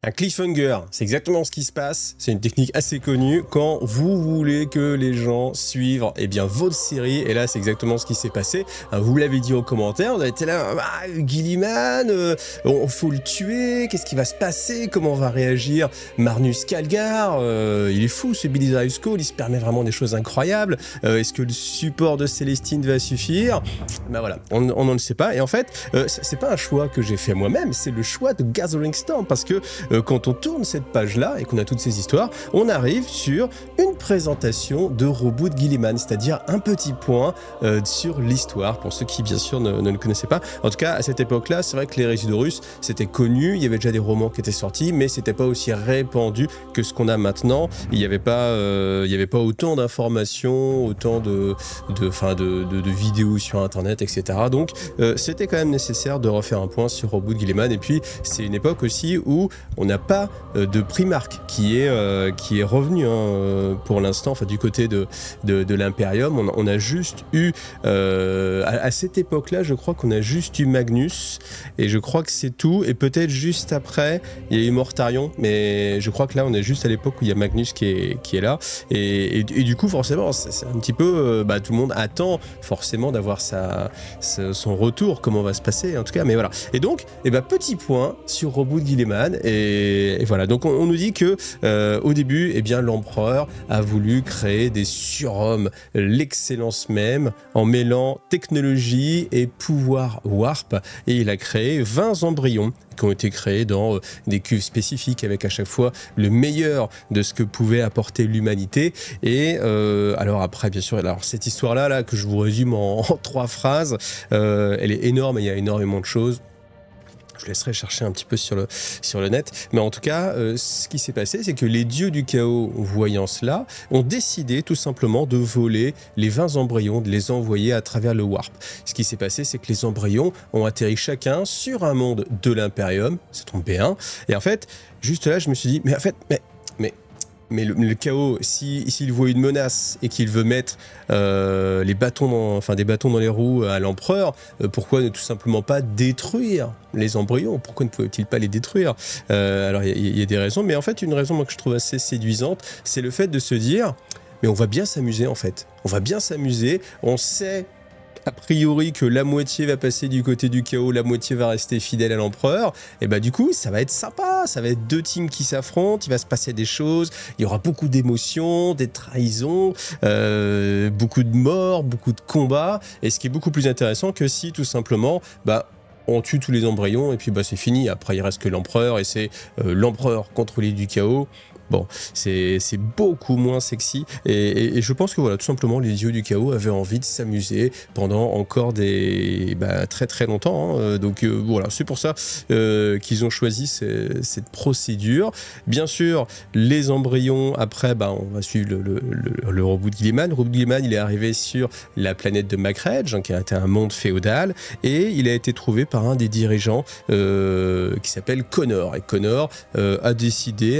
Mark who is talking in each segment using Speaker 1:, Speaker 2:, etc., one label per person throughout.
Speaker 1: Un cliffhanger, c'est exactement ce qui se passe. C'est une technique assez connue quand vous voulez que les gens suivent votre série. Et là, c'est exactement ce qui s'est passé. Vous l'avez dit en commentaire, on a été là, Gilliman, faut le tuer, qu'est-ce qui va se passer, comment va réagir Magnus Kallgaard, il est fou ce Billy Drive-School, il se permet vraiment des choses incroyables. Est-ce que le support de Célestine va suffire? Voilà, on n'en le sait pas. Et en fait, c'est pas un choix que j'ai fait moi-même, c'est le choix de Gathering Storm, parce que quand on tourne cette page-là et qu'on a toutes ces histoires, on arrive sur une présentation de Roboute Guilliman, c'est-à-dire un petit point sur l'histoire, pour ceux qui bien sûr ne le connaissaient pas. En tout cas, à cette époque-là, c'est vrai que les Résidorus, c'était connu, il y avait déjà des romans qui étaient sortis, mais c'était pas aussi répandu que ce qu'on a maintenant. Il n'y avait pas autant d'informations, autant de vidéos sur Internet, etc. Donc, c'était quand même nécessaire de refaire un point sur Roboute Guilliman. Et puis, c'est une époque aussi où on n'a pas de Primark qui est revenu pour l'instant, du côté de l'Imperium. On a juste eu, à cette époque-là, je crois qu'on a juste eu Magnus, et je crois que c'est tout, et peut-être juste après, il y a eu Mortarion, mais je crois que là, on est juste à l'époque où il y a Magnus qui est là, et du coup, forcément, c'est un petit peu, tout le monde attend forcément d'avoir son retour, comment va se passer, en tout cas, mais voilà. Et donc, petit point sur Roboute Guilliman, et voilà. Donc, on nous dit que au début, l'empereur a voulu créer des surhommes, l'excellence même, en mêlant technologie et pouvoir warp, et il a créé 20 embryons qui ont été créés dans des cuves spécifiques avec à chaque fois le meilleur de ce que pouvait apporter l'humanité. Et alors après, bien sûr, alors cette histoire-là que je vous résume en 3 phrases, elle est énorme et il y a énormément de choses. Je laisserai chercher un petit peu sur le net. Mais en tout cas, ce qui s'est passé, c'est que les dieux du chaos, voyant cela, ont décidé tout simplement de voler les 20 embryons, de les envoyer à travers le warp. Ce qui s'est passé, c'est que les embryons ont atterri chacun sur un monde de l'Imperium, ça tombe bien. Et en fait, juste là, je me suis dit, mais le chaos, s'il voit une menace et qu'il veut mettre des bâtons dans les roues à l'empereur, pourquoi ne tout simplement pas détruire les embryons? Pourquoi ne pouvait-il pas les détruire? Alors il y a des raisons, mais en fait une raison que je trouve assez séduisante, c'est le fait de se dire, mais on va bien s'amuser en fait. On va bien s'amuser, on sait a priori que la moitié va passer du côté du chaos, la moitié va rester fidèle à l'empereur, et du coup ça va être sympa, ça va être 2 teams qui s'affrontent, il va se passer des choses, il y aura beaucoup d'émotions, des trahisons, beaucoup de morts, beaucoup de combats, et ce qui est beaucoup plus intéressant que si tout simplement on tue tous les embryons et puis c'est fini, après il reste que l'empereur et c'est l'empereur contre les du chaos. Bon, c'est beaucoup moins sexy et je pense que voilà, tout simplement les dieux du chaos avaient envie de s'amuser pendant encore très très longtemps, donc voilà, c'est pour ça qu'ils ont choisi cette procédure. Bien sûr, les embryons, après on va suivre le Roboute Guilliman. Roboute Guilliman, il est arrivé sur la planète de Macredge, qui a été un monde féodal, et il a été trouvé par un des dirigeants qui s'appelle Connor, et Connor a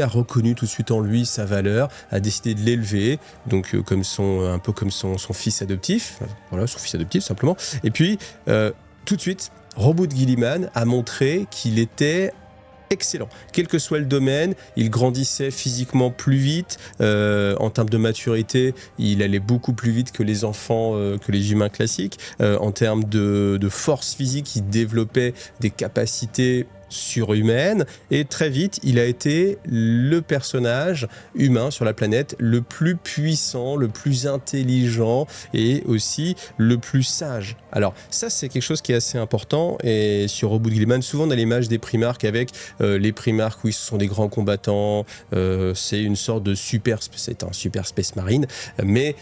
Speaker 1: reconnu tout de suite en lui sa valeur, a décidé de l'élever, donc un peu comme son fils adoptif, voilà, son fils adoptif simplement. Et puis tout de suite, Roboute Guilliman a montré qu'il était excellent. Quel que soit le domaine, il grandissait physiquement plus vite. En termes de maturité, il allait beaucoup plus vite que les enfants, que les humains classiques. En termes de force physique, il développait des capacités surhumaine, et très vite il a été le personnage humain sur la planète le plus puissant, le plus intelligent et aussi le plus sage. Alors ça, c'est quelque chose qui est assez important, et sur Roboute Guilliman, souvent on a l'image des Primarques avec les Primarques, oui, ce sont des grands combattants, c'est une sorte de c'est un super Space Marine, mais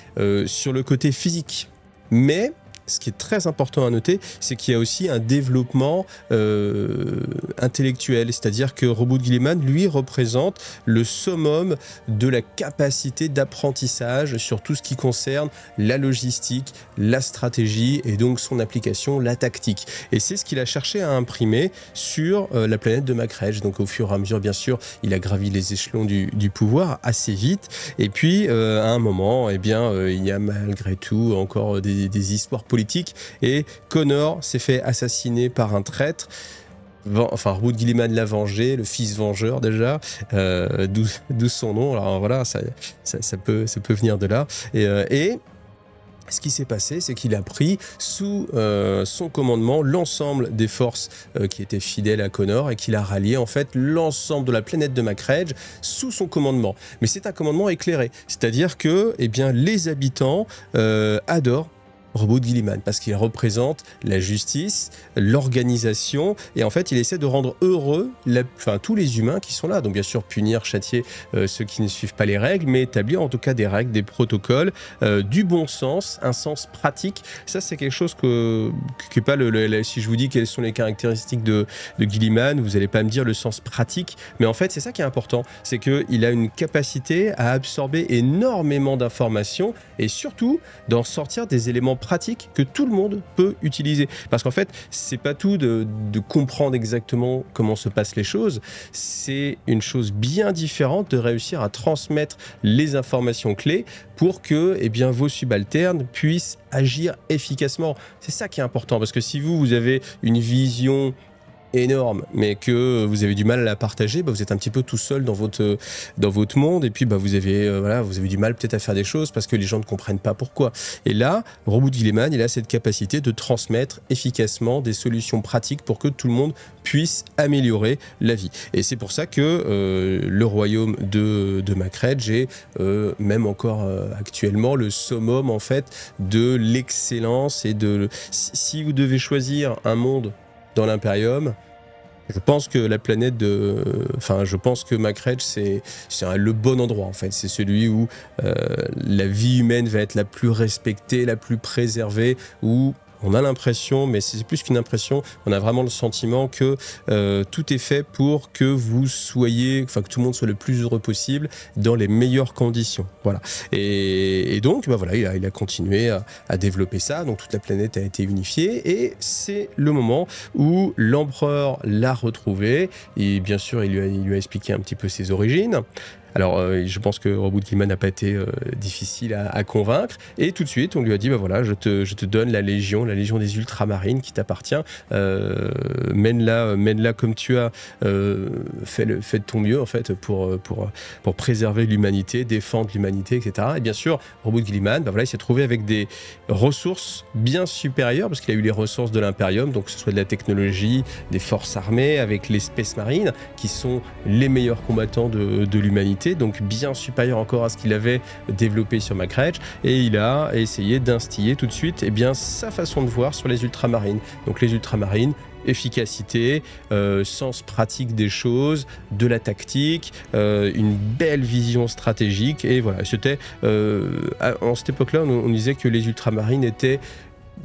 Speaker 1: sur le côté physique. Mais ce qui est très important à noter, c'est qu'il y a aussi un développement intellectuel, c'est-à-dire que Roboute Guilliman, lui, représente le summum de la capacité d'apprentissage sur tout ce qui concerne la logistique, la stratégie et donc son application, la tactique. Et c'est ce qu'il a cherché à imprimer sur la planète de Macredge. Donc au fur et à mesure, bien sûr, il a gravi les échelons du pouvoir assez vite. Et puis, à un moment, il y a malgré tout encore des histoires politiques, et Connor s'est fait assassiner par un traître. enfin Robout Guilliman l'a vengé, le fils vengeur déjà, d'où son nom. Alors voilà, ça peut venir de là. Et ce qui s'est passé, c'est qu'il a pris sous son commandement l'ensemble des forces qui étaient fidèles à Connor et qu'il a rallié en fait l'ensemble de la planète de Macrage sous son commandement. Mais c'est un commandement éclairé, c'est-à-dire que eh bien, les habitants adorent Robout Guilliman parce qu'il représente la justice, l'organisation et en fait il essaie de rendre heureux tous les humains qui sont là. Donc bien sûr punir, châtier ceux qui ne suivent pas les règles, mais établir en tout cas des règles, des protocoles, du bon sens, un sens pratique. Ça c'est quelque chose qui est pas si je vous dis quelles sont les caractéristiques de Guilliman, vous n'allez pas me dire le sens pratique, mais en fait c'est ça qui est important, c'est qu'il a une capacité à absorber énormément d'informations et surtout d'en sortir des éléments pratiques que tout le monde peut utiliser. Parce qu'en fait, c'est pas tout de comprendre exactement comment se passent les choses, c'est une chose bien différente de réussir à transmettre les informations clés pour que eh bien, vos subalternes puissent agir efficacement. C'est ça qui est important, parce que si vous avez une vision énorme, mais que vous avez du mal à la partager, vous êtes un petit peu tout seul dans votre monde, et puis vous avez du mal peut-être à faire des choses parce que les gens ne comprennent pas pourquoi. Et là, Robout Guilliman, il a cette capacité de transmettre efficacement des solutions pratiques pour que tout le monde puisse améliorer la vie. Et c'est pour ça que le royaume de Macrage est même encore actuellement le summum en fait de l'excellence et si vous devez choisir un monde dans l'Imperium, je pense que je pense que Macrage c'est le bon endroit en fait. C'est celui où la vie humaine va être la plus respectée, la plus préservée, où on a l'impression, mais c'est plus qu'une impression, on a vraiment le sentiment que tout est fait pour que que tout le monde soit le plus heureux possible dans les meilleures conditions. Voilà. Et donc, il a continué à développer ça. Donc toute la planète a été unifiée et c'est le moment où l'empereur l'a retrouvé. Et bien sûr, il lui a expliqué un petit peu ses origines. Alors, je pense que Robout Guilliman n'a pas été difficile à convaincre. Et tout de suite, on lui a dit, je te donne la Légion des Ultramarines qui t'appartient. Mène-la comme tu as fait de ton mieux, en fait, pour préserver l'humanité, défendre l'humanité, etc. Et bien sûr, Robout Guilliman, il s'est trouvé avec des ressources bien supérieures, parce qu'il a eu les ressources de l'Imperium, donc que ce soit de la technologie, des forces armées, avec les Space Marines, qui sont les meilleurs combattants de l'humanité, donc bien supérieur encore à ce qu'il avait développé sur Macrage, et il a essayé d'instiller tout de suite sa façon de voir sur les ultramarines. Donc les ultramarines, efficacité, sens pratique des choses, de la tactique, une belle vision stratégique, et voilà, c'était en cette époque-là on disait que les ultramarines étaient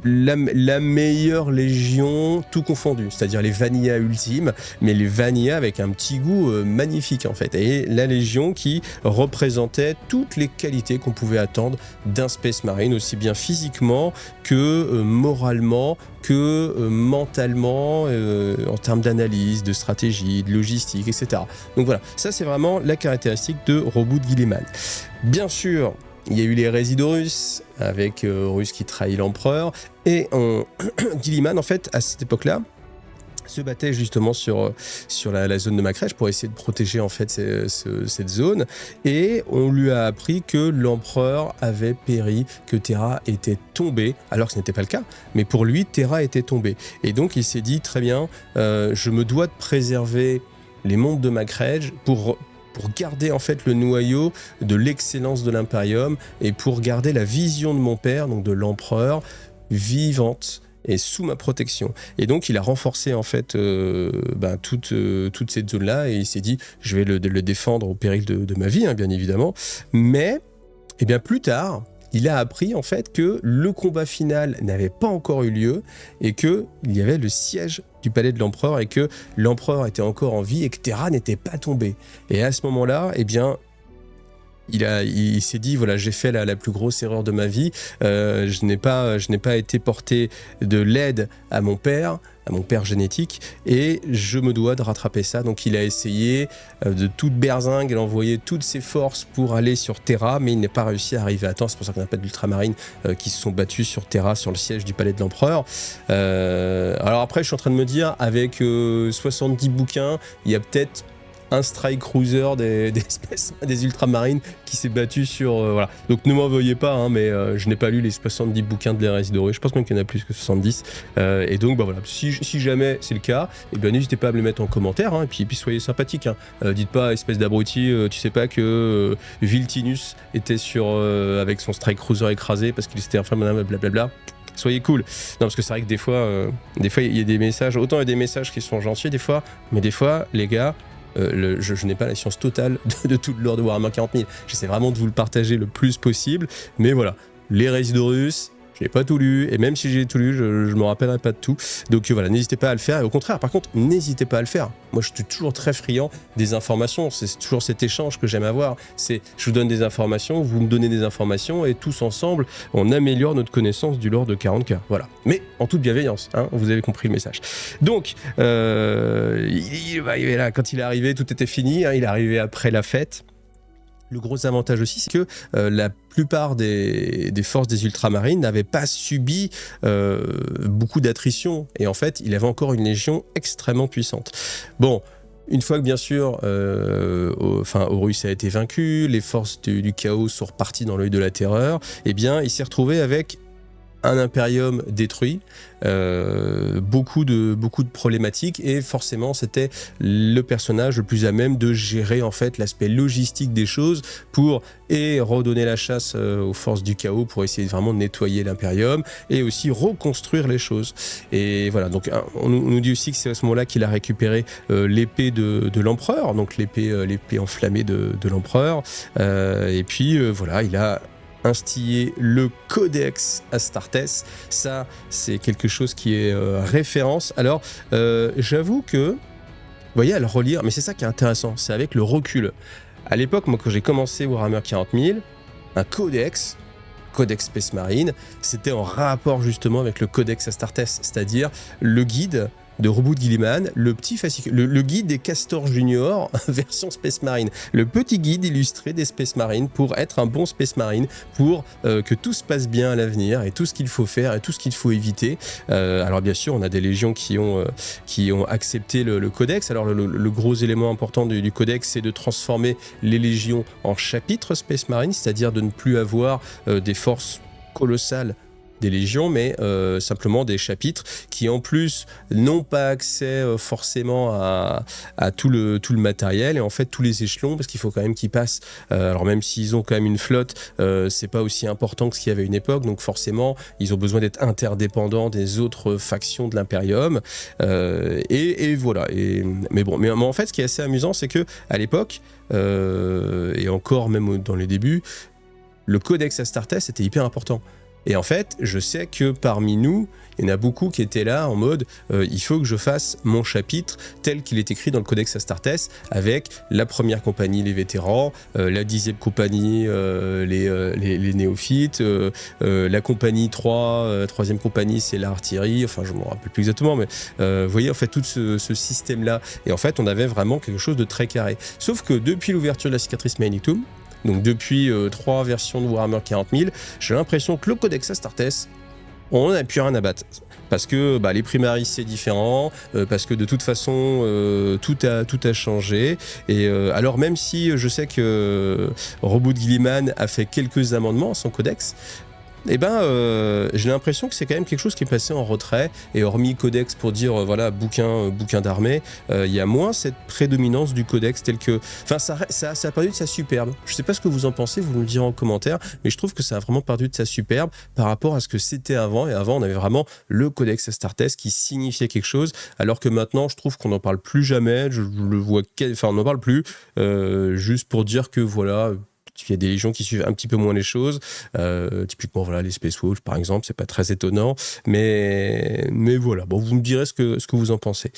Speaker 1: la meilleure légion tout confondu, c'est-à-dire les vanilla ultimes, mais les vanilla avec un petit goût magnifique en fait, et la légion qui représentait toutes les qualités qu'on pouvait attendre d'un Space Marine, aussi bien physiquement que moralement, que mentalement, en termes d'analyse, de stratégie, de logistique, etc. Donc voilà, ça c'est vraiment la caractéristique de Robout Guilliman. Bien sûr, il y a eu les Résidorus, avec Horus qui trahit l'empereur, et Guilliman, en fait, à cette époque-là, se battait justement sur la zone de Macrage pour essayer de protéger en fait cette zone, et on lui a appris que l'empereur avait péri, que Terra était tombée, alors que ce n'était pas le cas, mais pour lui, Terra était tombée. Et donc il s'est dit, très bien, je me dois de préserver les mondes de Macrage pour garder en fait le noyau de l'excellence de l'Imperium et pour garder la vision de mon père, donc de l'empereur, vivante et sous ma protection. Et donc il a renforcé en fait toute cette zone-là, et il s'est dit, je vais le défendre au péril de ma vie, bien évidemment. Mais plus tard, il a appris en fait que le combat final n'avait pas encore eu lieu et qu'il y avait le siège du palais de l'empereur et que l'empereur était encore en vie et que Terra n'était pas tombée. Et à ce moment-là, il s'est dit, voilà, j'ai fait la plus grosse erreur de ma vie, je n'ai pas été porté de l'aide à mon père génétique, et je me dois de rattraper ça. Donc il a essayé de toute berzingue, il a envoyé toutes ses forces pour aller sur Terra, mais il n'a pas réussi à arriver à temps. C'est pour ça qu'on n'a pas d'ultramarines qui se sont battus sur Terra, sur le siège du palais de l'empereur. Alors après, je suis en train de me dire, avec 70 bouquins, il y a peut-être un strike cruiser des ultramarines qui s'est battu sur... voilà. Donc ne m'en veuillez pas, hein, mais je n'ai pas lu les 70 bouquins de l'Érès doré. Je pense même qu'il y en a plus que 70. Et donc voilà, si jamais c'est le cas, eh bien, n'hésitez pas à me le mettre en commentaire, hein, et puis soyez sympathiques. Hein. Dites pas, espèce d'abruti, tu sais pas que Viltinus était avec son strike cruiser écrasé parce qu'il s'était inflammé, blablabla. Soyez cool. Non, parce que c'est vrai que des fois, il y a des messages, autant il y a des messages qui sont gentils des fois, mais des fois, les gars, je n'ai pas la science totale de tout le lore de Warhammer 40 000. J'essaie vraiment de vous le partager le plus possible, mais voilà, les Résidorus, j'ai pas tout lu, et même si j'ai tout lu, je me rappellerai pas de tout. Donc voilà, n'hésitez pas à le faire, et au contraire, par contre, n'hésitez pas à le faire. Moi, je suis toujours très friand des informations, c'est toujours cet échange que j'aime avoir. C'est, je vous donne des informations, vous me donnez des informations, et tous ensemble, on améliore notre connaissance du lore de 40K. Voilà. Mais en toute bienveillance, hein, vous avez compris le message. Donc, là, quand il est arrivé, tout était fini, hein, il est arrivé après la fête. Le gros avantage aussi, c'est que la plupart des forces des ultramarines n'avaient pas subi beaucoup d'attrition. Et en fait, il avait encore une légion extrêmement puissante. Bon, une fois que bien sûr Horus a été vaincu, les forces du chaos sont reparties dans l'œil de la terreur, eh bien, il s'est retrouvé avec un impérium détruit, beaucoup de problématiques, et forcément c'était le personnage le plus à même de gérer en fait l'aspect logistique des choses pour redonner la chasse aux forces du chaos, pour essayer vraiment de nettoyer l'impérium et aussi reconstruire les choses. Et voilà, donc on nous dit aussi que c'est à ce moment-là qu'il a récupéré l'épée de l'empereur, donc l'épée enflammée de l'empereur, et puis voilà, il a instiller le Codex Astartes. Ça, c'est quelque chose qui est référence. Alors, j'avoue que, vous voyez, à le relire, mais c'est ça qui est intéressant, c'est avec le recul. À l'époque, moi, quand j'ai commencé Warhammer 40 000, un Codex Space Marine, c'était en rapport justement avec le Codex Astartes, c'est-à-dire le guide de Roboute Guilliman, le petit fascicule, le guide des Castors Junior version Space Marine, le petit guide illustré des Space Marines pour être un bon Space Marine, pour que tout se passe bien à l'avenir, et tout ce qu'il faut faire et tout ce qu'il faut éviter. Alors bien sûr, on a des légions qui ont accepté le codex. Alors le gros élément important du codex, c'est de transformer les légions en chapitres Space Marine, c'est-à-dire de ne plus avoir des forces colossales des légions, mais simplement des chapitres qui en plus n'ont pas accès forcément à tout le matériel, et en fait tous les échelons, parce qu'il faut quand même qu'ils passent, alors même s'ils ont quand même une flotte, c'est pas aussi important que ce qu'il y avait à une époque, donc forcément ils ont besoin d'être interdépendants des autres factions de l'Imperium, et voilà. Mais en fait, ce qui est assez amusant, c'est que à l'époque, et encore même dans les débuts, le Codex Astartes était hyper important. Et en fait, je sais que parmi nous, il y en a beaucoup qui étaient là en mode il faut que je fasse mon chapitre tel qu'il est écrit dans le Codex Astartes, avec la première compagnie, les vétérans, la 10e compagnie, les néophytes, la compagnie 3, troisième compagnie, c'est l'artillerie, enfin je ne me rappelle plus exactement, mais vous voyez en fait tout ce système-là. Et en fait, on avait vraiment quelque chose de très carré. Sauf que depuis l'ouverture de la cicatrice Maenitum, donc depuis 3 versions de Warhammer 40 000, j'ai l'impression que le Codex Astartes, on n'a plus rien à battre. Parce que les primaries c'est différent, parce que de toute façon tout a changé. Et alors même si je sais que Roboute Guilliman a fait quelques amendements à son codex, eh ben, j'ai l'impression que c'est quand même quelque chose qui est passé en retrait, et hormis codex pour dire voilà, bouquin d'armée, il y a moins cette prédominance du codex tel que... Enfin, ça a perdu de sa superbe. Je sais pas ce que vous en pensez, vous me le direz en commentaire, mais je trouve que ça a vraiment perdu de sa superbe par rapport à ce que c'était avant, et avant on avait vraiment le Codex Astartes qui signifiait quelque chose, alors que maintenant je trouve qu'on n'en parle plus jamais, je le vois, enfin on n'en parle plus, juste pour dire que voilà... Il y a des légions qui suivent un petit peu moins les choses. Typiquement, voilà, les Space Wolves, par exemple, c'est pas très étonnant. Mais voilà, bon, vous me direz ce que vous en pensez.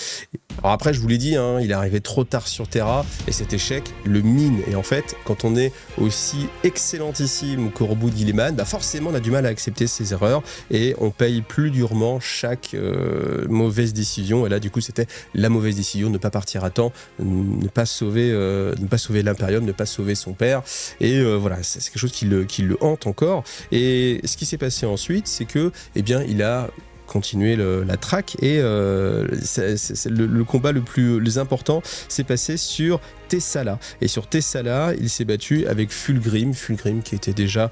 Speaker 1: Alors après, je vous l'ai dit, hein, il est arrivé trop tard sur Terra et cet échec le mine. Et en fait, quand on est aussi excellentissime qu'au reboot de Guilliman, bah forcément, on a du mal à accepter ses erreurs et on paye plus durement chaque mauvaise décision. Et là, du coup, c'était la mauvaise décision, ne pas partir à temps, ne pas sauver l'Imperium, ne pas sauver son père. Et voilà, c'est quelque chose qui le hante encore. Et ce qui s'est passé ensuite, c'est que, eh bien, il a continué la traque et le combat le plus important s'est passé sur Tessala. Et sur Tessala, il s'est battu avec Fulgrim qui était déjà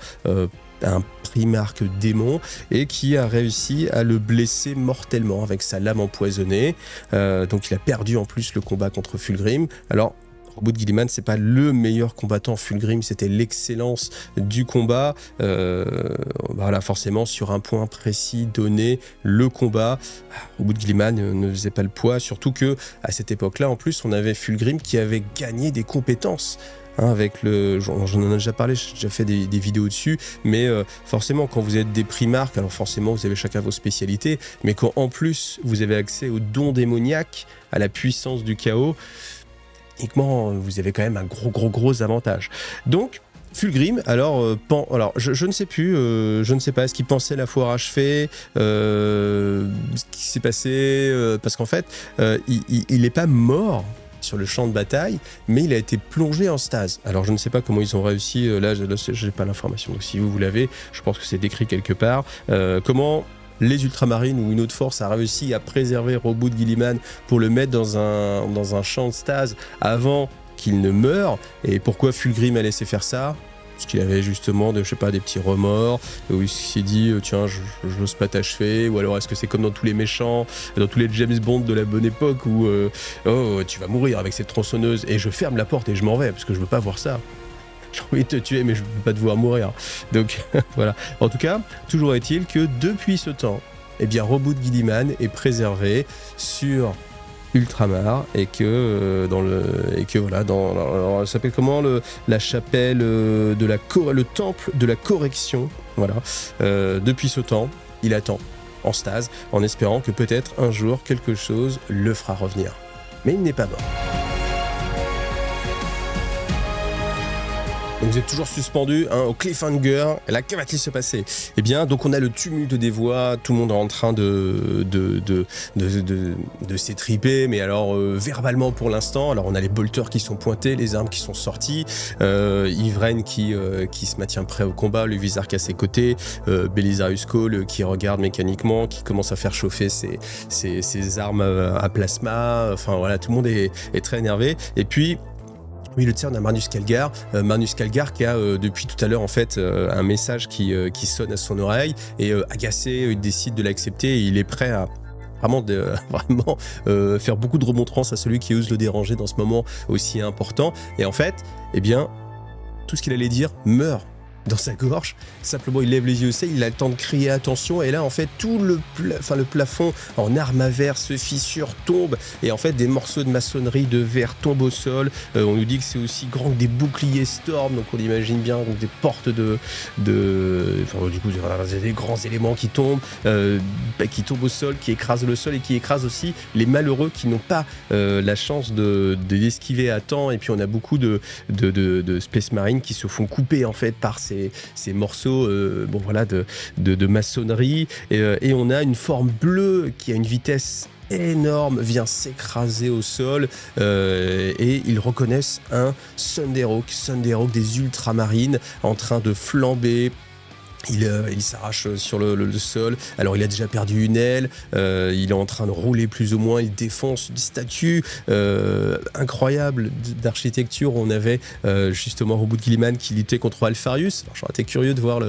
Speaker 1: un primarque démon et qui a réussi à le blesser mortellement avec sa lame empoisonnée. Donc il a perdu en plus le combat contre Fulgrim. Alors, au bout de Guilliman, c'est pas le meilleur combattant. Fulgrim, c'était l'excellence du combat. Voilà, forcément, sur un point précis donné, le combat, au bout de Guilliman, ne faisait pas le poids. Surtout que à cette époque-là, en plus, on avait Fulgrim qui avait gagné des compétences. Hein, avec j'en ai déjà parlé, j'ai déjà fait des vidéos dessus, mais forcément quand vous êtes des primarques, alors forcément vous avez chacun vos spécialités, mais quand en plus vous avez accès aux dons démoniaques, à la puissance du chaos, uniquement vous avez quand même un gros avantage. Donc Fulgrim, alors je ne sais plus, je ne sais pas, est-ce qu'il pensait la foire achevée, ce qui s'est passé, parce qu'en fait il n'est pas mort sur le champ de bataille, mais il a été plongé en stase. Alors je ne sais pas comment ils ont réussi, là j'ai pas l'information, donc si vous l'avez, je pense que c'est décrit quelque part, comment les Ultramarines ou une autre force a réussi à préserver Roboute Guilliman pour le mettre dans un champ de stase avant qu'il ne meure, et pourquoi Fulgrim a laissé faire ça? Parce qu'il avait justement des petits remords, où il s'est dit tiens, je n'ose pas t'achever, ou alors est-ce que c'est comme dans tous les méchants, dans tous les James Bond de la bonne époque où oh tu vas mourir avec cette tronçonneuse et je ferme la porte et je m'en vais parce que je veux pas voir ça. J'ai envie de te tuer mais je veux pas te voir mourir. Donc voilà. En tout cas, toujours est-il que depuis ce temps, eh bien Roboute Guilliman est préservé sur Ultramar et que ça s'appelle comment la chapelle le temple de la correction, voilà. Depuis ce temps, il attend en stase en espérant que peut-être un jour quelque chose le fera revenir. Mais il n'est pas mort. Donc vous êtes toujours suspendu au cliffhanger. Et là, que va-t-il se passer? Eh bien, donc on a le tumulte des voix, tout le monde est en train de s'étriper, mais alors verbalement pour l'instant. Alors on a les bolters qui sont pointés, les armes qui sont sorties, Ivraine qui se maintient prêt au combat, le Vizark à ses côtés, Belisarius Cole qui regarde mécaniquement, qui commence à faire chauffer ses armes à plasma. Enfin voilà, tout le monde est très énervé. Et puis oui, le tsar, on a Marnus Calgar qui a depuis tout à l'heure en fait un message qui sonne à son oreille et agacé, il décide de l'accepter et il est prêt à vraiment faire beaucoup de remontrances à celui qui ose le déranger dans ce moment aussi important. Et en fait, eh bien, tout ce qu'il allait dire meurt dans sa gorge. Simplement, il lève les yeux au ciel, il a le temps de crier attention, et là, en fait, tout le plafond en arme à verre se fissure, tombe, et en fait, des morceaux de maçonnerie de verre tombent au sol. On nous dit que c'est aussi grand que des boucliers Storm, donc on imagine bien donc des portes du coup, des grands éléments qui tombent au sol, qui écrasent le sol et qui écrasent aussi les malheureux qui n'ont pas la chance d'esquiver à temps. Et puis, on a beaucoup de Space Marines qui se font couper en fait par ces morceaux de maçonnerie et on a une forme bleue qui a une vitesse énorme, vient s'écraser au sol et ils reconnaissent un Thunderhawk des Ultramarines en train de flamber. Il s'arrache sur le sol. Alors il a déjà perdu une aile, il est en train de rouler plus ou moins, il défonce une statue incroyable d'architecture. On avait justement Roboute Guilliman qui luttait contre Alpharius. Alors j'aurais été curieux de voir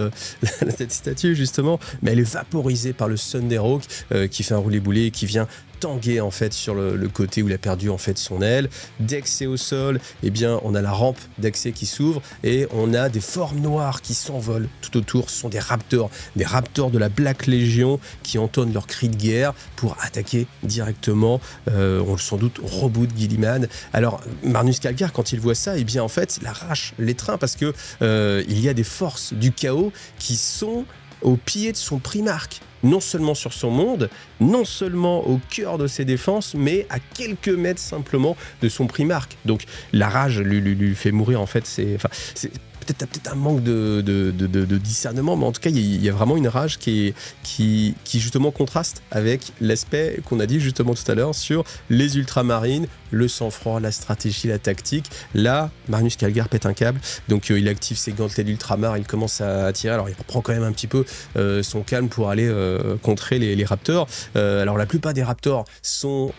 Speaker 1: cette statue justement, mais elle est vaporisée par le Thunderhawk qui fait un roulé-boulé et qui vient tanguer en fait sur le côté où il a perdu en fait son aile. Dès que c'est au sol, eh bien on a la rampe d'accès qui s'ouvre et on a des formes noires qui s'envolent tout autour. Ce sont des raptors de la Black Legion qui entonnent leur cri de guerre pour attaquer directement, on sans doute, Roboute Guilliman. Alors Magnus Kallgar, quand il voit ça, eh bien en fait il arrache l'étreint parce que il y a des forces du chaos qui sont au pied de son Primarque, non seulement sur son monde, non seulement au cœur de ses défenses, mais à quelques mètres simplement de son Primarque. Donc la rage lui fait mourir en fait. C'est peut-être un manque de discernement, mais en tout cas il y a vraiment une rage qui justement contraste avec l'aspect qu'on a dit justement tout à l'heure sur les ultramarines, le sang-froid, la stratégie, la tactique. Là, Magnus Kallgar pète un câble, donc il active ses gantelets d'ultramar, il commence à tirer. Alors il reprend quand même un petit peu son calme pour aller contrer les raptors. Alors la plupart des raptors sont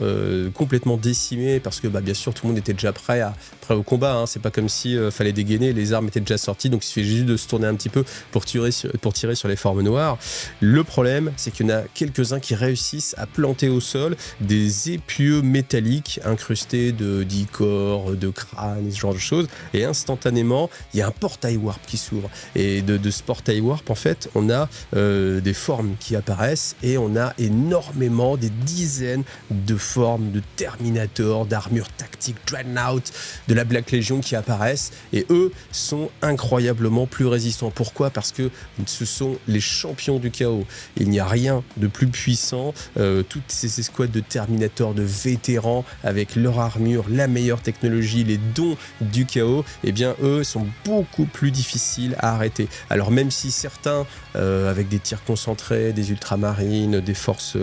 Speaker 1: complètement décimés parce que bien sûr tout le monde était déjà prêt au combat, hein. C'est pas comme si fallait dégainer, les armes étaient déjà sorties, donc il suffit juste de se tourner un petit peu pour tirer sur les formes noires. Le problème, c'est qu'il y en a quelques-uns qui réussissent à planter au sol des épieux métalliques incrustés d'icors, de crânes, ce genre de choses, et instantanément il y a un portail warp qui s'ouvre, et de ce portail warp en fait on a des formes qui apparaissent, et on a énormément, des dizaines de formes de Terminator, d'armure tactique Dreadnought de la Black Legion qui apparaissent, et eux sont incroyablement plus résistants. Pourquoi ? Parce que ce sont les champions du chaos. Il n'y a rien de plus puissant. Toutes ces escouades de Terminator, de vétérans, avec leur armure, la meilleure technologie, les dons du chaos, eh bien eux sont beaucoup plus difficiles à arrêter. Alors même si certains, avec des tirs concentrés, des ultramarines, des forces,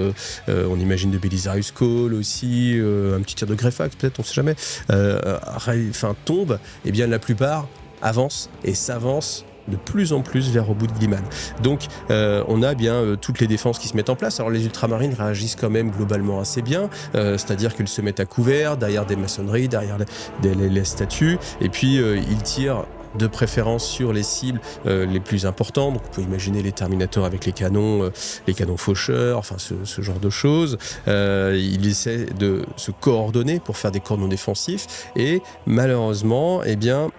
Speaker 1: on imagine de Belisarius Cawl aussi, un petit tir de Greyfax peut-être, on sait jamais, tombent, eh bien la plupart avancent et s'avancent de plus en plus vers Roboute Guilliman. Donc on a bien toutes les défenses qui se mettent en place. Alors les ultramarines réagissent quand même globalement assez bien, c'est-à-dire qu'ils se mettent à couvert derrière des maçonneries, derrière les statues, et puis ils tirent de préférence sur les cibles les plus importantes. Donc on peut imaginer les Terminators avec les canons faucheurs, enfin ce genre de choses. Il essaie de se coordonner pour faire des cordons défensifs, et malheureusement, eh bien,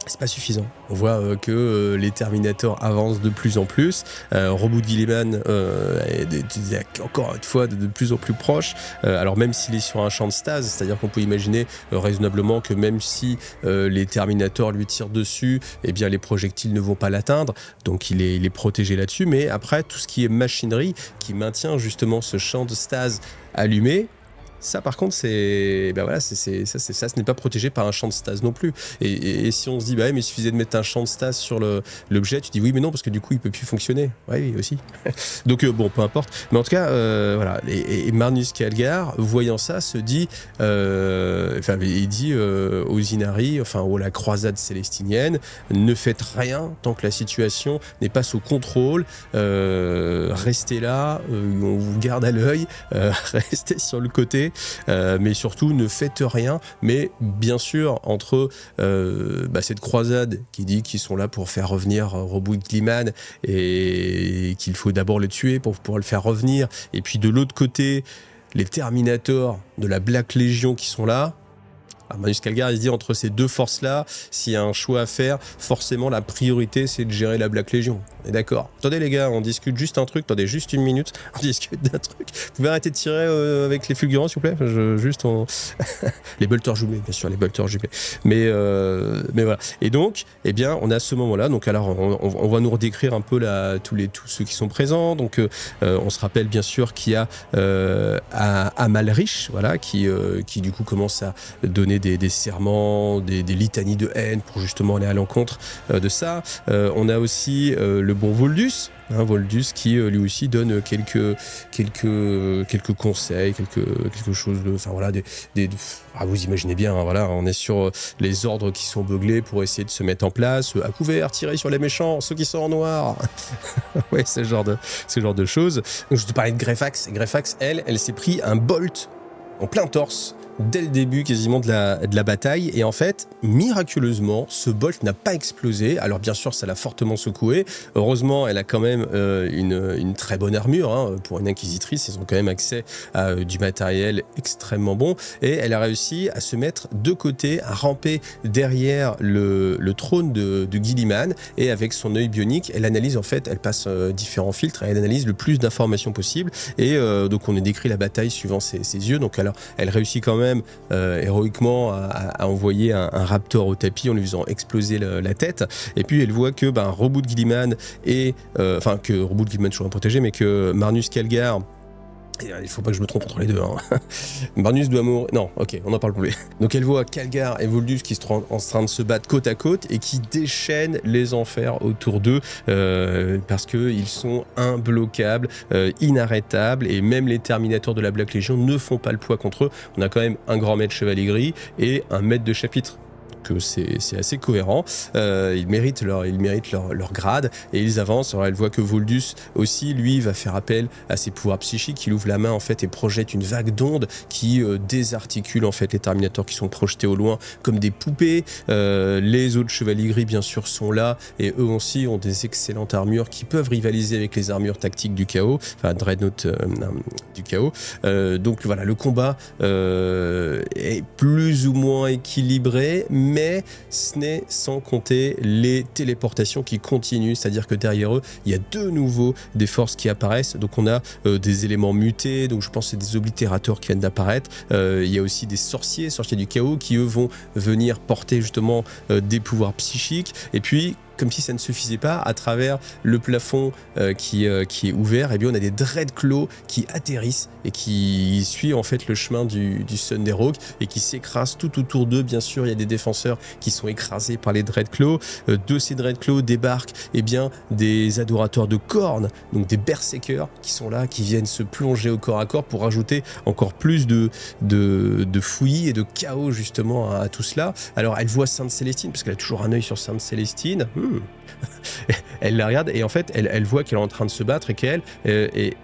Speaker 1: c'est pas suffisant. On voit que les Terminators avancent de plus en plus. Roboute Guilliman est encore une fois de plus en plus proche. Alors même s'il est sur un champ de stase, c'est-à-dire qu'on peut imaginer raisonnablement que même si les Terminators lui tirent dessus, eh bien les projectiles ne vont pas l'atteindre. Donc il est protégé là-dessus. Mais après, tout ce qui est machinerie qui maintient justement ce champ de stase allumé, ça par contre ça ce n'est pas protégé par un champ de stase non plus, et si on se dit mais il suffisait de mettre un champ de stase sur l'objet, tu dis oui mais non parce que du coup il peut plus fonctionner. Oui aussi. Donc bon, peu importe, mais en tout cas voilà, et Magnus Kallgar voyant ça se dit il dit aux Inari, ou à la croisade célestinienne, ne faites rien tant que la situation n'est pas sous contrôle, restez là, on vous garde à l'œil, restez sur le côté, mais surtout ne faites rien. Mais bien sûr, entre cette croisade qui dit qu'ils sont là pour faire revenir Roboute Guilliman et qu'il faut d'abord le tuer pour pouvoir le faire revenir, et puis de l'autre côté les Terminators de la Black Legion qui sont là, Magnus Kallgar, il se dit, entre ces deux forces-là, s'il y a un choix à faire, forcément la priorité c'est de gérer la Black Legion. On est d'accord. Attendez les gars, on discute juste un truc, attendez juste une minute, on discute d'un truc. Vous pouvez arrêter de tirer avec les fulgurants s'il vous plaît, les bolters jumelés, bien sûr, les bolters jumelés. Mais voilà. Et donc, eh bien, on a ce moment-là, donc alors on va nous redécrire un peu tous ceux qui sont présents. Donc on se rappelle bien sûr qu'il y a Amalric, voilà, qui du coup commence à donner des serments, des litanies de haine pour justement aller à l'encontre de ça. On a aussi le bon Voldus, Voldus qui lui aussi donne quelques conseils, quelque chose de, vous imaginez bien, voilà, on est sur les ordres qui sont beuglés pour essayer de se mettre en place, à couvert, tirer sur les méchants, ceux qui sont en noir. Ouais, ce genre de choses. Donc je te parlais de Greyfax. Greyfax, elle s'est pris un bolt en plein torse dès le début quasiment de la bataille. Et en fait, miraculeusement, ce bolt n'a pas explosé. Alors bien sûr, ça l'a fortement secoué. Heureusement, elle a quand même une très bonne armure. Hein. Pour une inquisitrice, ils ont quand même accès à du matériel extrêmement bon. Et elle a réussi à se mettre de côté, à ramper derrière le trône de Guilliman. Et avec son œil bionique, elle analyse en fait, elle passe différents filtres et elle analyse le plus d'informations possible. Et donc on a décrit la bataille suivant ses yeux. Donc alors, elle réussit quand même héroïquement à envoyer un raptor au tapis en lui faisant exploser la tête. Et puis elle voit que Roboute Guilliman que Roboute Guilliman est toujours protégé, mais que Marnus Calgar. Il faut pas que je me trompe entre les deux. Hein. Marnus doit mourir. Non, ok, on en parle plus. Donc elle voit Calgar et Voldus qui sont en train de se battre côte à côte et qui déchaînent les enfers autour d'eux parce qu'ils sont imbloquables, inarrêtables, et même les Terminators de la Black Legion ne font pas le poids contre eux. On a quand même un grand maître chevalier gris et un maître de chapitre. Que c'est assez cohérent, ils méritent leur grade et ils avancent. Alors elle voit que Voldus aussi, lui, va faire appel à ses pouvoirs psychiques. Il ouvre la main en fait et projette une vague d'ondes qui désarticule en fait les Terminators qui sont projetés au loin comme des poupées. Les autres chevaliers gris bien sûr sont là et eux aussi ont des excellentes armures qui peuvent rivaliser avec les armures tactiques du chaos, enfin Dreadnought du chaos. Donc voilà, le combat est plus ou moins équilibré, mais ce n'est sans compter les téléportations qui continuent, c'est-à-dire que derrière eux, il y a de nouveau des forces qui apparaissent. Donc on a des éléments mutés, donc je pense que c'est des oblitérateurs qui viennent d'apparaître. Il y a aussi des sorciers du chaos qui eux vont venir porter justement des pouvoirs psychiques. Et puis comme si ça ne suffisait pas, à travers le plafond qui est ouvert, et bien on a des Dreadclaws qui atterrissent et qui suivent en fait le chemin du Thunderhawk et qui s'écrasent tout autour d'eux. Bien sûr, il y a des défenseurs qui sont écrasés par les Dreadclaws. De ces Dreadclaws débarquent des adorateurs de cornes, donc des Berserkers qui sont là, qui viennent se plonger au corps à corps pour ajouter encore plus de fouillis et de chaos justement à tout cela. Alors elle voit Sainte Célestine, parce qu'elle a toujours un œil sur Sainte Célestine. Elle la regarde et en fait elle voit qu'elle est en train de se battre et qu'elle est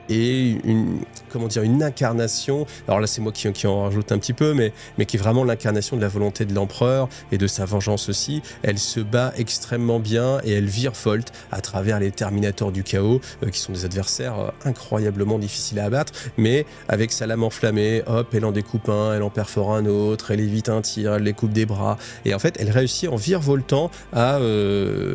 Speaker 1: une incarnation, alors là c'est moi qui en rajoute un petit peu, mais qui est vraiment l'incarnation de la volonté de l'empereur et de sa vengeance aussi. Elle se bat extrêmement bien et elle virevolte à travers les Terminators du chaos qui sont des adversaires incroyablement difficiles à abattre, mais avec sa lame enflammée, hop, elle en découpe un, elle en perfore un autre, elle évite un tir, elle les coupe des bras, et en fait elle réussit en virevoltant à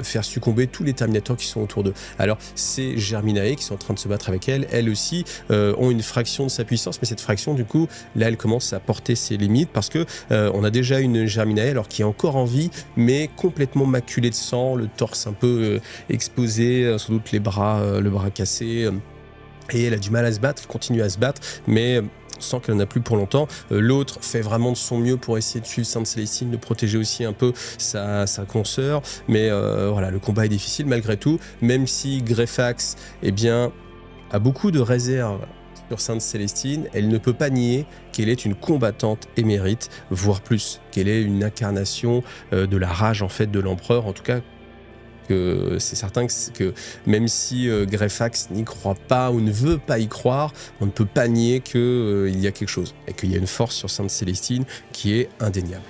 Speaker 1: faire succomber tous les Terminators qui sont autour d'eux. Alors c'est Germinae qui sont en train de se battre avec elle aussi ont une fraction de sa puissance, mais cette fraction du coup là elle commence à porter ses limites parce que on a déjà une Germinae alors qui est encore en vie mais complètement maculée de sang, le torse un peu exposé, sans doute le bras cassé, et elle a du mal à se battre, elle continue à se battre mais sent qu'elle n'en a plus pour longtemps. L'autre fait vraiment de son mieux pour essayer de suivre Sainte Célestine, de protéger aussi un peu sa consoeur, mais voilà, le combat est difficile malgré tout, même si Greyfax a beaucoup de réserves sur Sainte Célestine. Elle ne peut pas nier qu'elle est une combattante émérite, voire plus, qu'elle est une incarnation de la rage en fait de l'empereur, en tout cas que c'est certain que même si Greyfax n'y croit pas ou ne veut pas y croire, on ne peut pas nier qu'il y a quelque chose et qu'il y a une force sur Sainte Célestine qui est indéniable.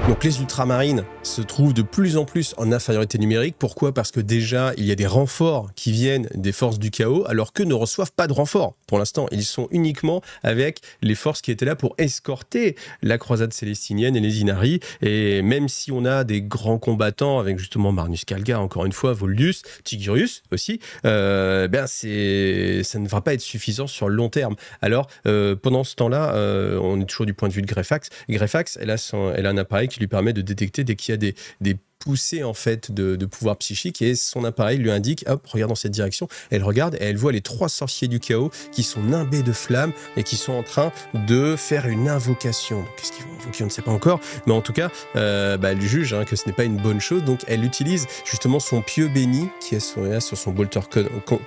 Speaker 1: Donc les ultramarines se trouvent de plus en plus en infériorité numérique. Pourquoi ? Parce que déjà, il y a des renforts qui viennent des forces du chaos, alors qu'eux ne reçoivent pas de renforts. Pour l'instant, ils sont uniquement avec les forces qui étaient là pour escorter la croisade célestinienne et les Inari. Et même si on a des grands combattants, avec justement Marnus Calgar, encore une fois, Voldus, Tigurius aussi, ça ne va pas être suffisant sur le long terme. Alors, pendant ce temps-là, on est toujours du point de vue de Greyfax. Greyfax, elle a un appareil qui lui permet de détecter dès qu'il y a des poussée en fait de pouvoir psychique, et son appareil lui indique, hop, regarde dans cette direction. Elle regarde et elle voit les 3 sorciers du chaos qui sont nimbés de flammes et qui sont en train de faire une invocation. Donc, qu'est-ce qu'ils vont invoquer ? On ne sait pas encore, mais en tout cas, elle juge que ce n'est pas une bonne chose. Donc elle utilise justement son pieu béni qui est sur son bolter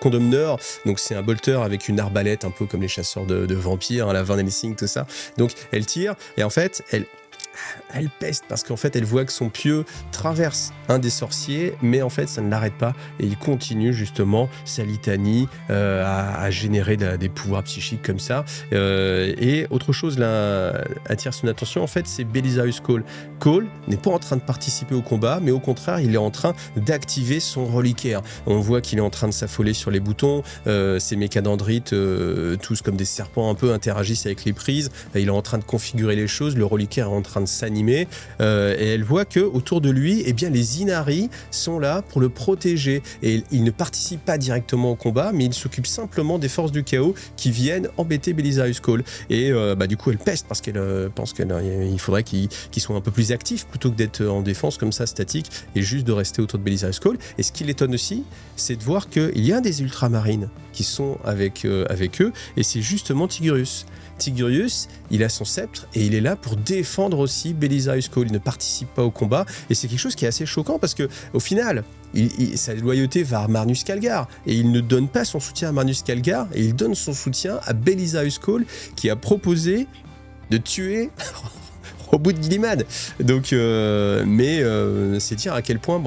Speaker 1: Condemneur. Donc c'est un bolter avec une arbalète un peu comme les chasseurs de vampires, la Van Helsing, tout ça. Donc elle tire et en fait elle peste parce qu'en fait elle voit que son pieu traverse un des sorciers, mais en fait ça ne l'arrête pas et il continue justement sa litanie à générer des pouvoirs psychiques comme ça. Et autre chose là attire son attention, en fait c'est Belisarius Cawl. Cawl n'est pas en train de participer au combat, mais au contraire il est en train d'activer son reliquaire. On voit qu'il est en train de s'affoler sur les boutons, ses mécadendrites tous comme des serpents un peu interagissent avec les prises, il est en train de configurer les choses, le reliquaire est en train de s'animer et elle voit que autour de lui, eh bien les Inari sont là pour le protéger et il ne participe pas directement au combat, mais il s'occupe simplement des forces du chaos qui viennent embêter Belisarius Cawl. Et du coup elle peste parce qu'elle pense qu'il faudrait qu'il soit un peu plus actif plutôt que d'être en défense comme ça statique et juste de rester autour de Belisarius Cawl. Et ce qui l'étonne aussi, c'est de voir qu'il y a des ultramarines qui sont avec eux et c'est justement Tigurius. Tigurius, il a son sceptre et il est là pour défendre aussi Belisarius Cawl. Il ne participe pas au combat et c'est quelque chose qui est assez choquant parce que au final, sa loyauté va à Marnus Calgar et il ne donne pas son soutien à Marnus Calgar et il donne son soutien à Belisarius Cawl qui a proposé de tuer au bout de Guilliman. Donc, c'est dire à quel point,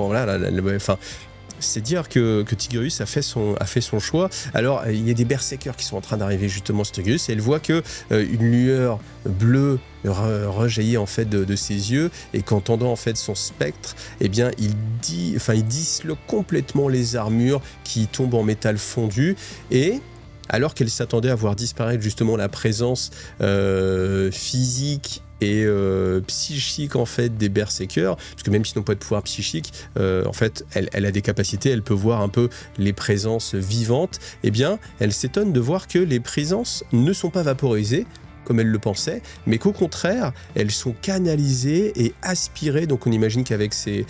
Speaker 1: c'est dire que Tigurius a fait son choix. Alors, il y a des berserkers qui sont en train d'arriver justement sur Tigurius et elle voit que une lueur bleue rejaillit en fait de ses yeux et qu'entendant en fait son spectre, eh bien il disloque complètement les armures qui tombent en métal fondu et alors qu'elle s'attendait à voir disparaître justement la présence physique et psychique en fait des berserkers, parce que même s'ils n'ont pas de pouvoir psychique, en fait elle a des capacités, elle peut voir un peu les présences vivantes, eh bien elle s'étonne de voir que les présences ne sont pas vaporisées comme elle le pensait, mais qu'au contraire, elles sont canalisées et aspirées. Donc on imagine qu'avec ses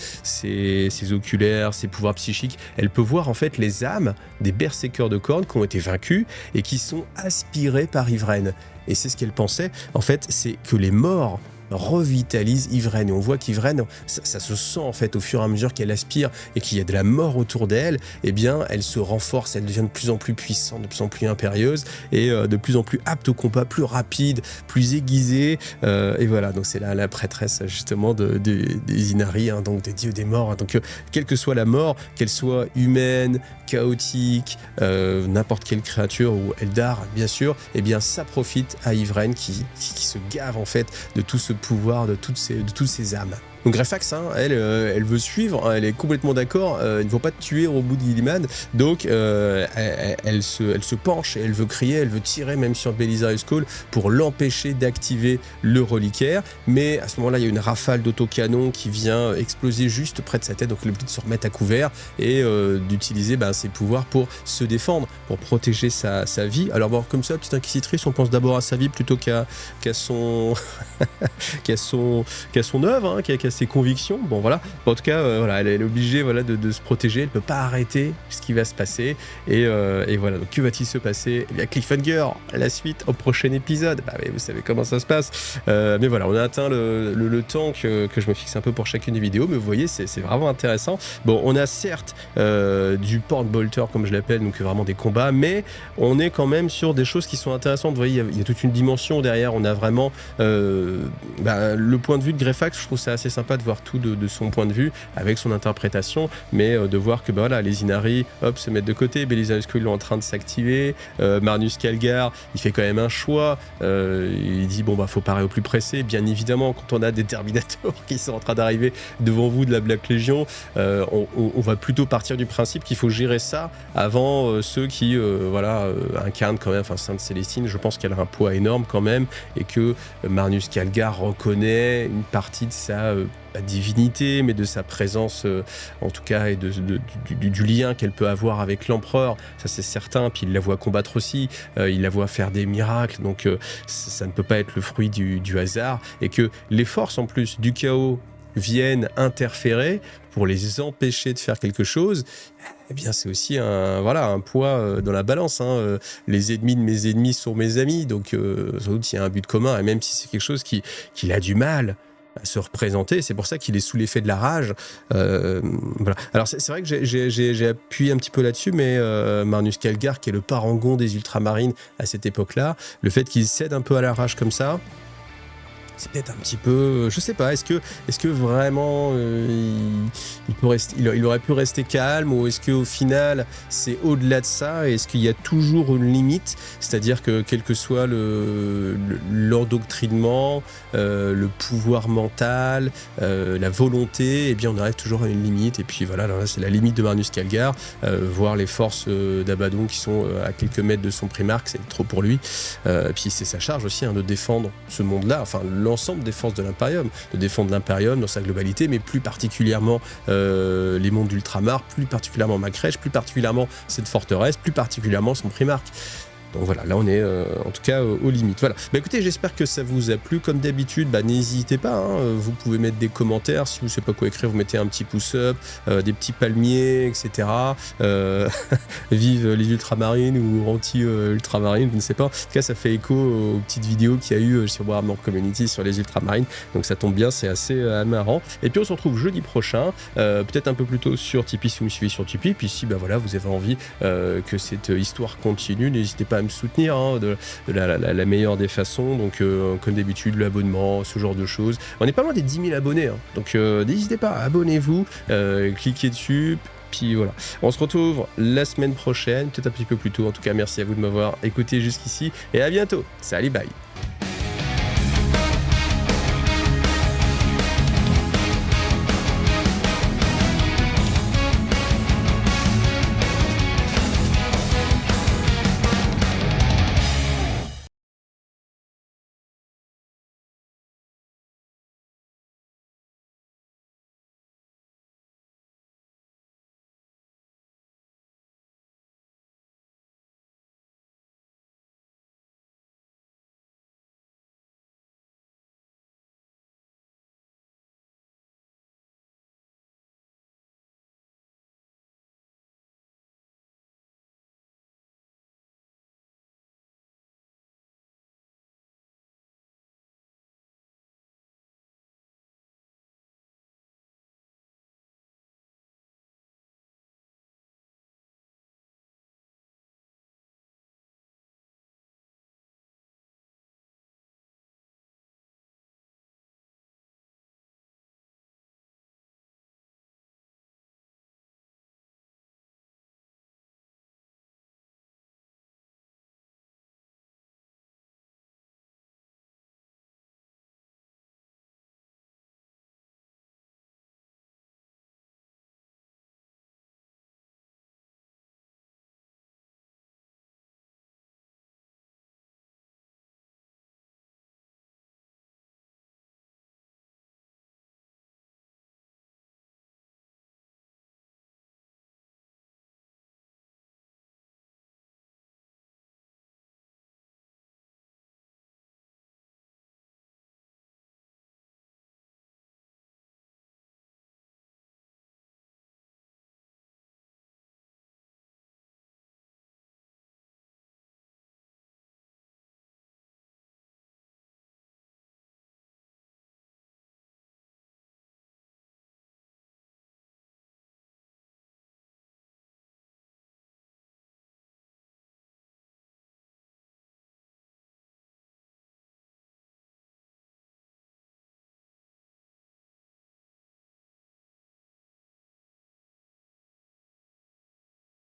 Speaker 1: oculaires, ses pouvoirs psychiques, elle peut voir en fait les âmes des berserkers de Khorne qui ont été vaincus et qui sont aspirées par Ivraine. Et c'est ce qu'elle pensait, en fait, c'est que les morts revitalise Ivraine et on voit qu'Ivraine ça se sent en fait au fur et à mesure qu'elle aspire et qu'il y a de la mort autour d'elle, eh bien elle se renforce, elle devient de plus en plus puissante, de plus en plus impérieuse et de plus en plus apte au combat, plus rapide, plus aiguisée et voilà, donc c'est la prêtresse justement des Inari, hein, donc des dieux des morts, hein. Donc quelle que soit la mort, qu'elle soit humaine, chaotique, n'importe quelle créature ou Eldar bien sûr, eh bien ça profite à Ivraine qui se gave en fait de tout ce pouvoir, de toutes ces âmes. Donc Greyfax, hein, elle veut suivre, hein, elle est complètement d'accord, il ne faut pas te tuer au bout de Guilliman, donc elle se penche et elle veut crier, elle veut tirer même sur Belisarius Cawl pour l'empêcher d'activer le reliquaire, mais à ce moment-là il y a une rafale d'autocanon qui vient exploser juste près de sa tête, donc elle est obligée de se remettre à couvert et d'utiliser ses pouvoirs pour se défendre, pour protéger sa vie. Alors bon, comme ça, petite inquisitrice, on pense d'abord à sa vie plutôt qu'à son qu'à son œuvre, hein, qu'à ses convictions. Bon voilà. En tout cas, elle est obligée de se protéger. Elle peut pas arrêter ce qui va se passer. Et voilà. Donc que va-t-il se passer? Il y a cliffhanger. La suite au prochain épisode. Vous savez comment ça se passe. Mais voilà, on a atteint le temps que je me fixe un peu pour chacune des vidéos. Mais vous voyez, c'est vraiment intéressant. Bon, on a certes du porte-bolter comme je l'appelle, donc vraiment des combats, mais on est quand même sur des choses qui sont intéressantes. Vous voyez, il y a toute une dimension derrière. On a vraiment le point de vue de Greyfax. Je trouve ça assez sympa de voir tout de son point de vue avec son interprétation, mais de voir que les Inari se mettent de côté, Belisarius Cawl est en train de s'activer, Marnus Calgar il fait quand même un choix, il dit faut parer au plus pressé. Bien évidemment, quand on a des Terminators qui sont en train d'arriver devant vous de la Black Legion, on va plutôt partir du principe qu'il faut gérer ça avant ceux qui incarnent quand même, Sainte Célestine, je pense qu'elle a un poids énorme quand même et que Marnus Calgar reconnaît une partie de sa divinité, mais de sa présence en tout cas et du lien qu'elle peut avoir avec l'empereur, ça c'est certain. Puis il la voit combattre aussi, il la voit faire des miracles, donc ça ne peut pas être le fruit du hasard, et que les forces en plus du chaos viennent interférer pour les empêcher de faire quelque chose, eh bien c'est aussi un poids dans la balance, hein. Les ennemis de mes ennemis sont mes amis, donc sans doute il y a un but commun, et même si c'est quelque chose qu'il a du mal à se représenter, c'est pour ça qu'il est sous l'effet de la rage. Voilà. Alors c'est vrai que j'ai appuyé un petit peu là-dessus, mais Marnus Calgar, qui est le parangon des ultramarines à cette époque-là, le fait qu'il cède un peu à la rage comme ça, c'est peut-être un petit peu, je sais pas, est-ce que vraiment il aurait pu rester calme, ou est-ce qu'au final c'est au-delà de ça, et est-ce qu'il y a toujours une limite, c'est-à-dire que quel que soit l'endoctrinement, le pouvoir mental, la volonté, eh bien on arrive toujours à une limite, et puis voilà, là, c'est la limite de Magnus Kallgar, voir les forces d'Abaddon qui sont à quelques mètres de son Primarque, c'est trop pour lui, puis c'est sa charge aussi, hein, de défendre ce monde-là, enfin l'ensemble des forces de l'Imperium, de défendre l'Imperium dans sa globalité, mais plus particulièrement les mondes d'Ultramar, plus particulièrement Macrèche, plus particulièrement cette forteresse, plus particulièrement son Primarque. Donc voilà, là on est en tout cas aux limites. Voilà. Bah écoutez, j'espère que ça vous a plu. Comme d'habitude, bah n'hésitez pas, hein, vous pouvez mettre des commentaires. Si vous ne savez pas quoi écrire, vous mettez un petit pouce up, des petits palmiers, etc. Vive les ultramarines ou anti-ultramarines, je ne sais pas. En tout cas, ça fait écho aux petites vidéos qu'il y a eu sur Warhammer Community sur les ultramarines. Donc ça tombe bien, c'est assez marrant. Et puis on se retrouve jeudi prochain, peut-être un peu plus tôt sur Tipeee si vous me suivez sur Tipeee. Puis si bah voilà, vous avez envie que cette histoire continue, n'hésitez pas à me soutenir, hein, de la meilleure des façons. Donc comme d'habitude, l'abonnement, ce genre de choses. On n'est pas loin des 10 000 abonnés, hein. Donc n'hésitez pas, abonnez-vous, cliquez dessus. Puis voilà, on se retrouve la semaine prochaine, peut-être un petit peu plus tôt. En tout cas, merci à vous de m'avoir écouté jusqu'ici, et à bientôt. Salut, bye.